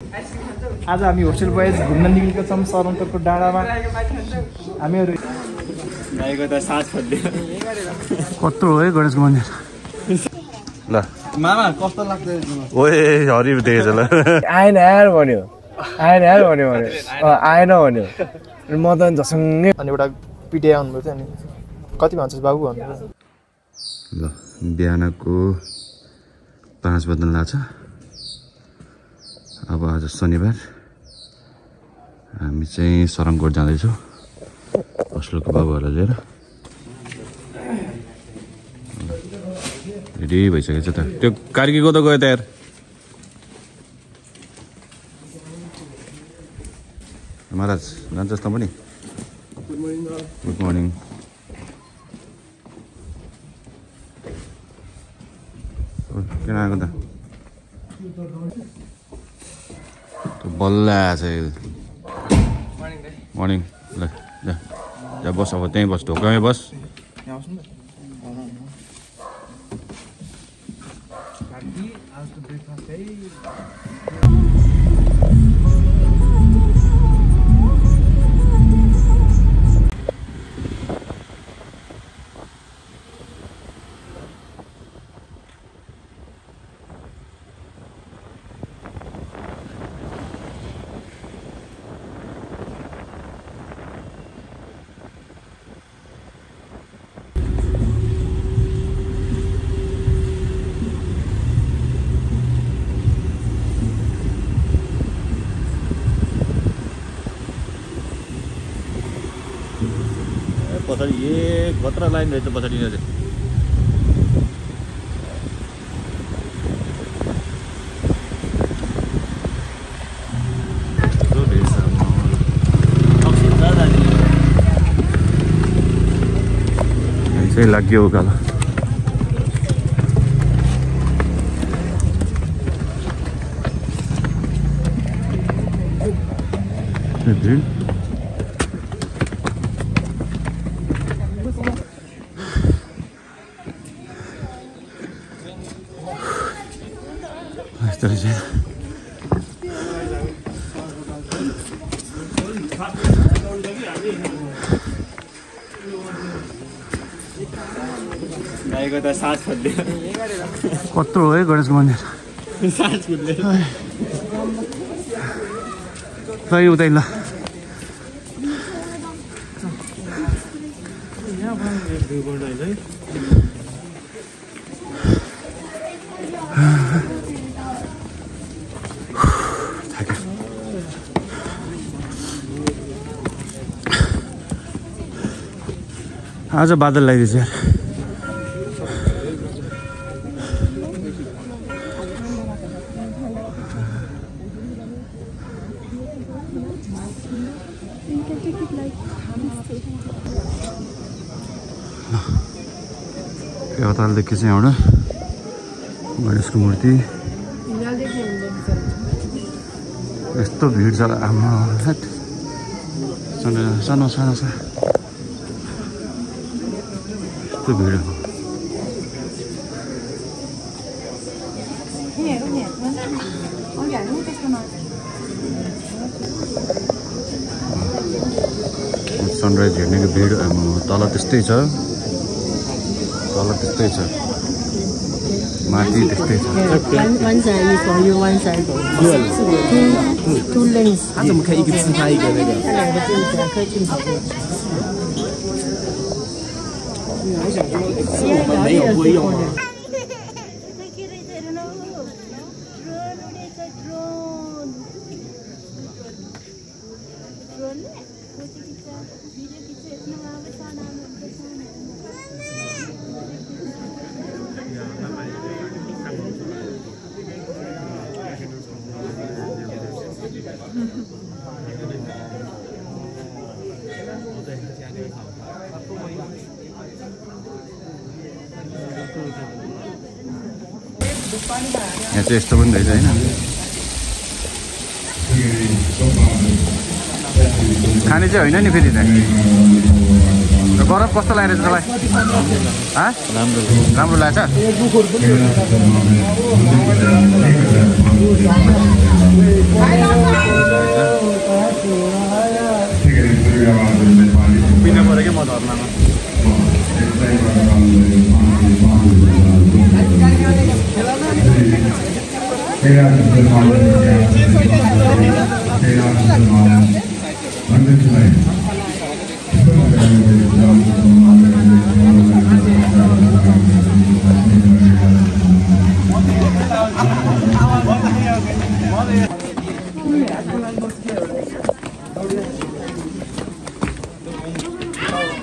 आज हामी hostel boys घुम्न निक्लेका छौँ सरन्तको डाँडामा। हामीहरू गाईको त सास खोज्यो। कत्रो हो है गणेशको मन्दिर। ल मामा कस्तो लाग्छ? ओए हरि देखेछ ल। आएन यार भन्यो, आएन यार भन्यो आएन भन्यो। म त झसङ्गै अनि एउटा पिटिया आउनुभएको थियो। अनि कति भन्छस् बाबु भन्नु। ल बिहानको 5 बज्न लाग्छ। अब आज शनिबार हामी चाहिँ सरङकोट जाँदैछौँ होस्टेलको बाबुहरूलाई लिएर। रेडी भइसकेको छ त। त्यो कार्कीको त गयो त यार। महाराज जान्छस् त पनि? Good morning. किन आएको त? बल्ल आएछ। मर्निङ। ल जा बस, अब त्यहीँ बस, ढोकामै बस। पछाडि खतरा लाइन रहेछ पछाडि चाहिँ। चाहिँ लाग्यो उकालो। भिड यस्तो रहेछ। गाईको त सास खोज्यो। कत्रो हो है गणेशको मन्दिर। सास खोज्यो। ल यो उतै ल। आज बादल लगाइदिएछ यार। यतादेखि चाहिँ एउटा गणेशको मूर्ति। यस्तो भिड छ आमा। सानो सानो छ यस्तो भिड हो। सनराइज हेर्नेको भिड तल त्यस्तै छ, तल त्यस्तै छ, माथि त्यस्तै छ। One side is for you, one side for you. Two lanes. 他怎么可以一个自拍一个那个？这两个镜子可以镜头的。我想说，是我们没有不会用吗？ यहाँ चाहिँ यस्तो पनि रहेछ हैन। खाने चाहिँ होइन नि फेरि चाहिँ। गरम कस्तो लागेछ तपाईँ? राम्रो लाग्छ।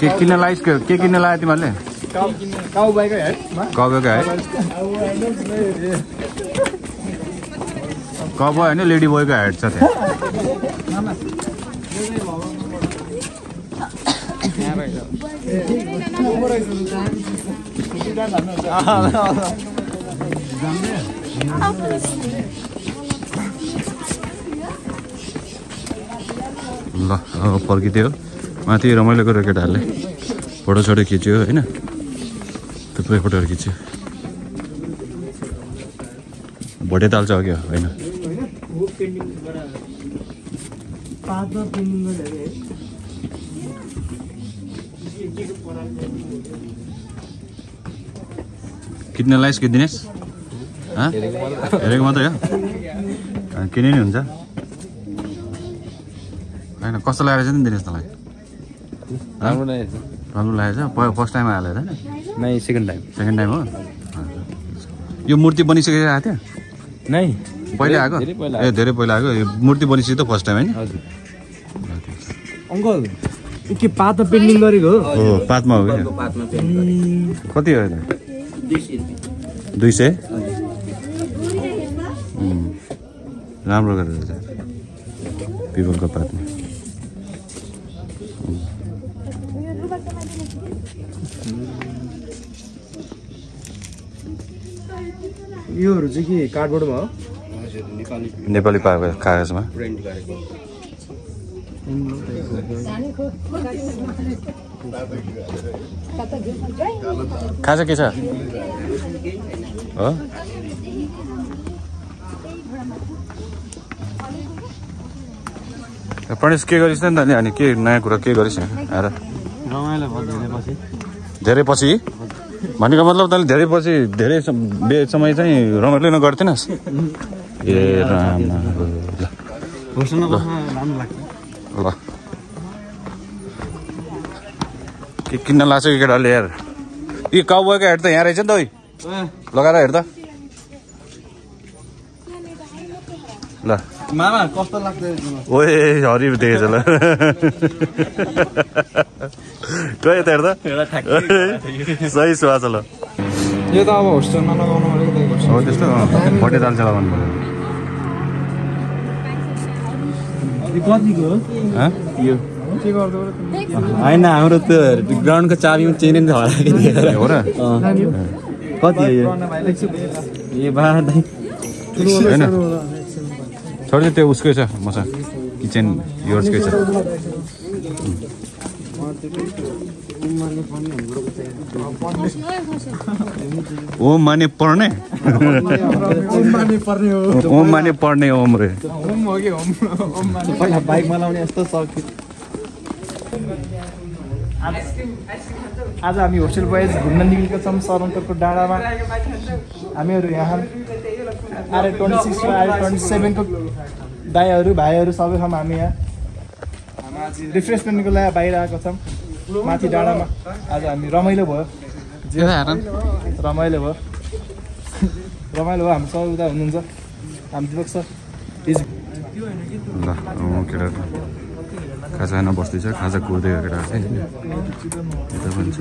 के किन्न लाग्यो तिमीहरूले काउबोयको हेडमा कबोको है कबो होइन लेडी बोयको हेड छ त्यहाँ ल पर्खिदियो माथि रमाइलो गरेर केटाहरूले फोटोसोटो खिच्यो होइन थुप्रै फोटोहरू खिच्यो भोटे ताल छ क्या होइन किन्न लाइस कि दिनेश हेरेको मात्रै हो किने नि हुन्छ होइन कस्तो लागेको छ नि दिनेश तँलाई राम्रो लागेको छ राम्रो लागेको छ फर्स्ट टाइम आयो होइन नै सेकेन्ड टाइम हो यो मूर्ति बनिसकेको आएको थियो नै पहिला आएको ए धेरै पहिला आएको यो मूर्ति बनिसक्यो त फर्स्ट टाइम होइन हजुर अङ्कल के पातमा पेन्टिङ गरेको हो हो पातमा हो क्या कति हो त 200 राम्रो गरेर पिपलको पातमा योहरू चाहिँ के कार्डबोर्डमा हो नेपाली कागजमा खाजा के छ हो प्रणेश के गरिस् नि त अनि के नयाँ कुरा के गरिस् आएर धेरै पछि भनेको मतलब तैँले धेरै पछि धेरै समय चाहिँ रमाइलो नै गर्थेनस् ए राम ल के किन्न लाग्छ कि केटाले यार यी काउबोयको हेड त यहाँ रहेछ नि त ओइ लगाएर हेर त ल मामा कस्तो लाग्छ ओए हरि देखेछ ल गयो त हेर त सही सुहा छ ल यो त अब होस्टेलमा लगाउनु पऱ्यो हो त्यस्तो भोटे दाल चाहिँ लगाउनु कतिको यो के गर्दो होइन हाम्रो त्यो ग्राउन्डको चाबीमा चेन नि हराएको हो र कति हो यो ए बा होइन छोड्दै त्यो उसकै छ मसँग किचन योर्सकै छ ओम माने पर्ने ओम माने पर्ने ओम रे होम हो कि होम पहिला बाइकमा लाउने यस्तो सक्यो आज हामी होस्टेल बोइज घुम्न निक्लेका छौँ सरन्तरको डाँडामा हामीहरू यहाँ आर 26 र आर 27 को दाइहरू भाइहरू सबै छौँ हामी यहाँ रिफ्रेसमेन्टको लागि बाहिर आएको छौँ माथि डाँडामा आज हामी रमाइलो भयो रमाइलो भयो हामी सबै उता हुनुहुन्छ हामी दिपक सर ल केटा खाजा खान बस्दैछ खाजा कुर्दै केटा चाहिँ यता पनि छ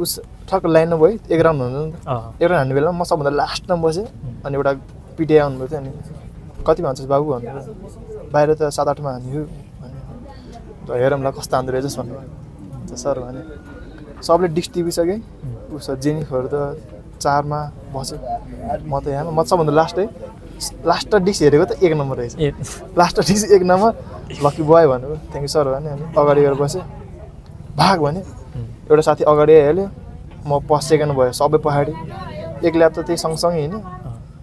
उस ठक्क लाइनमा भयो एक राउन्ड हुनु नि त एक राउन्ड हान्ने बेलामा म सबभन्दा लास्टमा बसेँ अनि एउटा पिटिआई आउनुभएको थियो अनि कति भन्छस् बाबु भन्नु बाहिर त 7-8मा हान्यो भने हेरौँला कस्तो हान्दो रहेछस् भन्नु सर भने सबले डिस टिपिसकेँ उसो जेनिफर त 4मा बस्यो म त यहाँ म सबभन्दा लास्ट डिस हेरेको त 1 नम्बर रहेछ last this 1 number lucky boy भन्नु थ्याङ्क यू सर भने अनि अगाडि गएर बसेँ भाग भने एउटा साथी अगाडि आइहाल्यो म सेकेन्ड भयो सबै पछाडि एक ल्याप त त्यही सँगसँगै हिँड्यो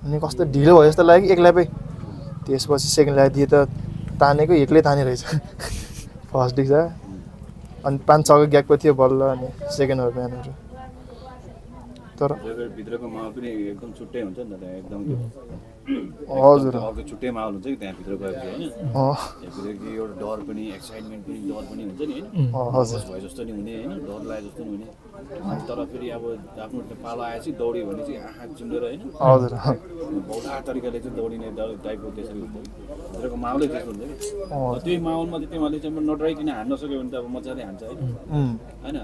अनि कस्तो ढिलो भयो जस्तो लाग्यो एक ल्यापै त्यसपछि सेकेन्ड ल्याप दिए त तानेको एक्लै ताने रहेछ फर्स्ट डिस अनि 5-6 ग्यापको थियो बल्ल अनि सेकेन्डहरु म्यानहरु तर भित्रको माहौल पनि एकदम छुट्टै हुन्छ नि त त्यहाँ एकदम हजुर अर्को छुट्टै माहौल हुन्छ कि त्यहाँ भित्र गएपछि हैन भित्र कि एउटा डर पनि एक्साइटमेन्ट पनि डर पनि हुन्छ नि हैन हजुर भए जस्तो नि हुने हैन डर लागे जस्तो नि हुने अनि तर फेरि अब आफ्नो पालो आएपछि दौड्यो भने चाहिँ आँखा चिम्लेर हैन हजुर बौला तरिकाले चाहिँ दौडिने टाइपको त्यसरी हुन्छ भित्रको माहौलै त्यस्तो हुन्छ कि त्यही माहौलमा चाहिँ तिमीहरूले चाहिँ नडराइकन हान्न सक्यो भने त अब मजाले हान्छ हैन हैन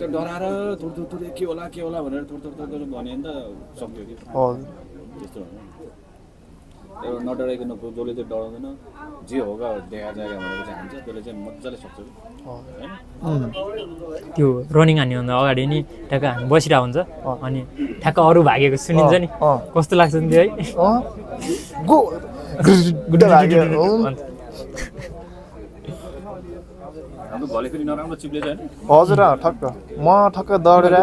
त्यो डराएर थुर के होला भनेर थुर भने नि त सक्यो कि त्यस्तो हो एउटा नडराइकन जसले चाहिँ डराउँदैन जे होगा देखा जाएगा भनेर चाहिँ हान्छ त्यसले चाहिँ मजाले सक्छ त्यो रनिङ हान्नुभन्दा अगाडि नि ठ्याक्क हामी बसिरहेको हुन्छ अनि ठ्याक्क अरू भागेको सुनिन्छ नि कस्तो लाग्छ नि त्यो है गो गुड्डा लाग्यो हाम्रो घरले फेरि नराम्रो चिप्लेछ हैन हजुर ठक्क म ठक्क दौडेर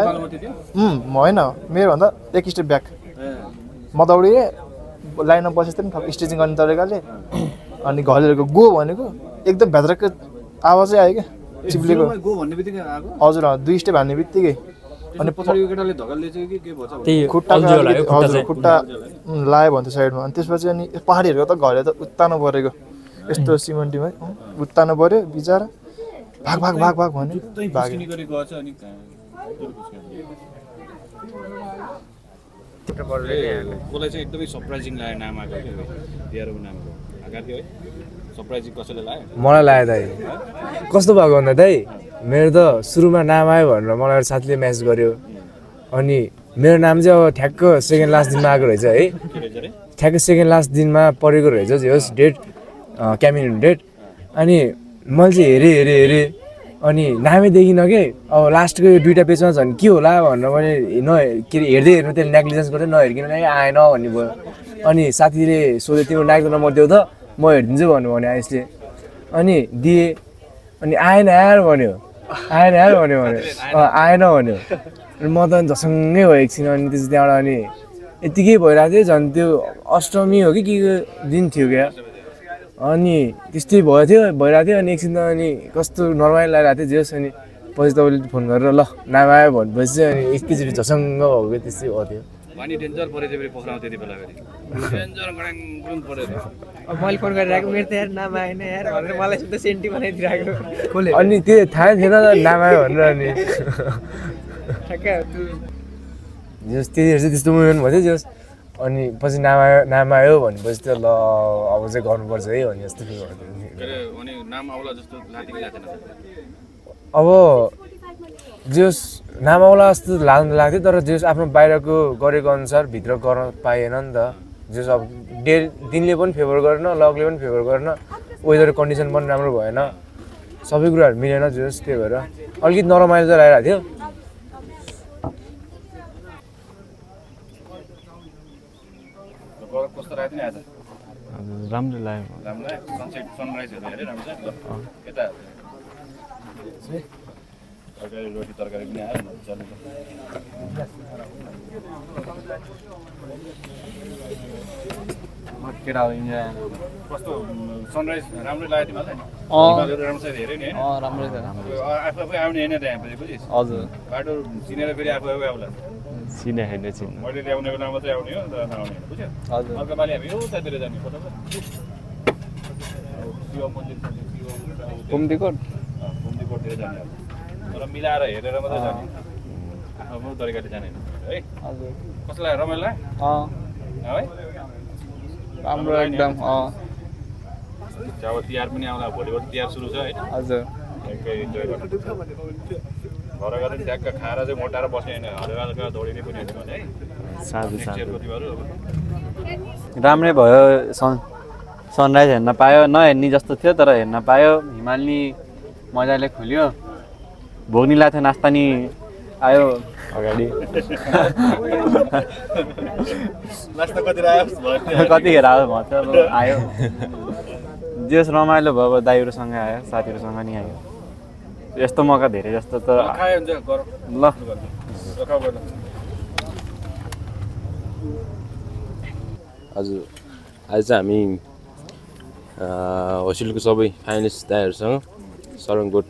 होइन मेरो भन्दा एक स्टेप ब्याक म दौडिएँ लाइनमा बसेको थिएँ नि ठक्क स्टेजिङ गर्ने तरिकाले अनि घरहरूको गो भनेको एकदम भित्रको आवाजै आयो क्या चिप्लेको गो भन्ने बित्तिकै आएको हजुर 2 स्टेप हान्ने बित्तिकै अनि पछाडिको केटाले धक्काले चाहिँ के भन्छ खुट्टा हजुर खुट्टा लायो भन्थ्यो साइडमा अनि त्यसपछि अनि पहाडीहरूको त घरले त उत्तानो परेको यस्तो सिमेन्टीमै उत्तानो पर्यो बिचारा भाग भन्यो भाग्ने गरेको छ अनि मलाई चाहिँ एकदमै सरप्राइजिङ लाग्यो नामाको के दियारको नामको आकार थियो है सरप्राइजिङ कसैले लाग्यो मलाई लाग्यो दाइ कस्तो भएको भन्दा दाइ मेरो त सुरुमा नाम आयो भनेर मलाई एउटा साथीले मेसेज गर्यो अनि मेरो नाम चाहिँ अब ठ्याक्क सेकेन्ड लास्ट दिनमा आएको रहेछ है ठ्याक्क सेकेन्ड लास्ट दिनमा परेको रहेछ होस् डेट क्याबिनेट डेट अनि मैले चाहिँ हेरेँ अनि नामै देखिनँ कि अब लास्टको यो 2टा पेजमा झन् के होला भनेर मैले के अरे हेर्दै हेर्नु त्यसले नेग्लिजेन्स गरेँ नहेरिकन आएन भन्ने भयो अनि साथीले सोध्यो तिम्रो नागको नम्बर देऊ त म हेरिदिन्छु भन्नु भने आइसले अनि दिएँ अनि आएन यार भन्यो आएन भन्यो अनि म त झसङ्गै भयो एकछिन अनि त्यसपछि त्यहाँबाट अनि यतिकै भइरहेको थियो झन् त्यो अष्टमी हो कि के दिन थियो क्या अनि त्यस्तै भइरहेको थियो अनि एकछिन त अनि कस्तो नर्मल लागिरहेको थियो जेस अनि पछि तपाईँले फोन गरेर ल नाम आयो भनेपछि अनि एकैचोटि झसङ्ग भएको क्या त्यस्तै भएको थियो पानी डेन्जर परे चाहिँ पक्राउ त्यति बेला फेरि डेन्जर गडाङ पऱ्यो अब मैले फोन गरिरहेको मेरो त यार नाम आएन यार भनेर मलाई त सेन्टी बनाइदिरहेको अनि त्यो थाहा थिएन नाम आयो भनेर अनि जस त्यतिखेर चाहिँ त्यस्तो मुभमेन्ट भयो थियो जस अनि पछि नाम आयो भनेपछि त ल अब चाहिँ गर्नुपर्छ है भने जस्तो फिल भयो अनि नाम आउला जस्तो लाग्दैन अब जस नाम आउला जस्तो लाग्थ्यो तर जस आफ्नो बाहिरको गरेको अनुसार भित्र गर्न पाइएन नि त जस अब दिनले पनि फेभर गरेन लगले पनि फेभर गरेन वेदर कन्डिसन पनि राम्रो भएन सबै कुराहरू मिलेन जस त्यही भएर अलिकति नरमाइलो चाहिँ लागिरहेको थियो कस्तो लाग्यो नि आज राम्रो लाग्यो राम्रो सनसेट सनराइजहरू हेरे राम्रो छ यता तरकारी रोटी तरकारी पनि आयो चल्नु केटा हो इन्जोय कस्तो सनराइज राम्रो लाग्यो तिमीलाई राम्रो छ हेऱ्यो नि राम्रै छ आफै आउने होइन त्यहाँ बुझिस् हजुर बाटो चिनेर फेरि आफू आउला चिने होइन चिन्नु मैले ल्याउने बेला मात्रै आउने हो नआउने बुझ्यो हजुर अर्को पालि हामी उतातिर जाने शिव मन्दिर घुम्तीकोटतिर जाने तर मिलाएर हेरेर मात्रै जाने आफ्नो तरिकाले जाने है हजुर कस्तो लाग्यो रमाइलो है राम्रो एकदम अब तिहार पनि आउला भोलिबाट तिहार सुरु छ है हजुर एकै इन्जोय गर्नु घर गएर ट्याक्क खाएर चाहिँ मोटाएर बस्ने होइन हल्का हल्का दौडिने पनि हुन्छ भने है साधु राम्रै भयो सनराइज हेर्न पायो नहेर्ने जस्तो थियो तर हेर्न पायो हिमालनी मजाले खुल्यो भोग्नी लाग्थ्यो नास्ता नि आयो अगाडि कतिखेर आयो भन्थ्यो अब आयो जेस रमाइलो भयो अब दाइहरूसँग आयो साथीहरूसँग नि आयो यस्तो मौका धेरै जस्तो त ल हजुर आज चाहिँ हामी होस्टेलको सबै फाइनलिस्ट दाइहरूसँग सरङकोट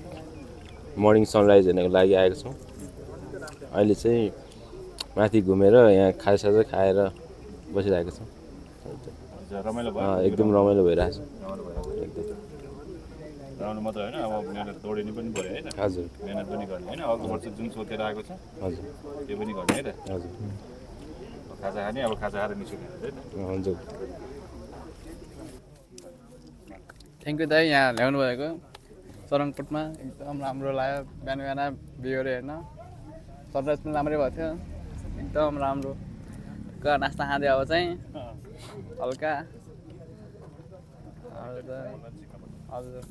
मर्निङ सनराइज हेर्नको लागि आएको छौँ। अहिले चाहिँ माथि घुमेर यहाँ खाजासाजा खाएर बसिरहेको छौँ। एकदम रमाइलो भइरहेको छ। रमाइलो मात्र होइन, अब मेहनत दौडिनु पनि पऱ्यो होइन। हजुर, मेहनत पनि गर्ने होइन। अर्को वर्ष जुन सोचेर आएको छ हजुर त्यो पनि गर्ने है त। हजुर, खाजा खाने, अब खाजा खाएर निस्किने है त। हजुर। थ्याङ्क यू दाइ यहाँ ल्याउनु भएको चरङपुटमा। एकदम राम्रो लाग्यो। बिहान बिहान बिहोरे हेर्न सनराइज पनि राम्रै भएको थियो। एकदम राम्रो नास्ता खाँदै अब चाहिँ हल्का हजुर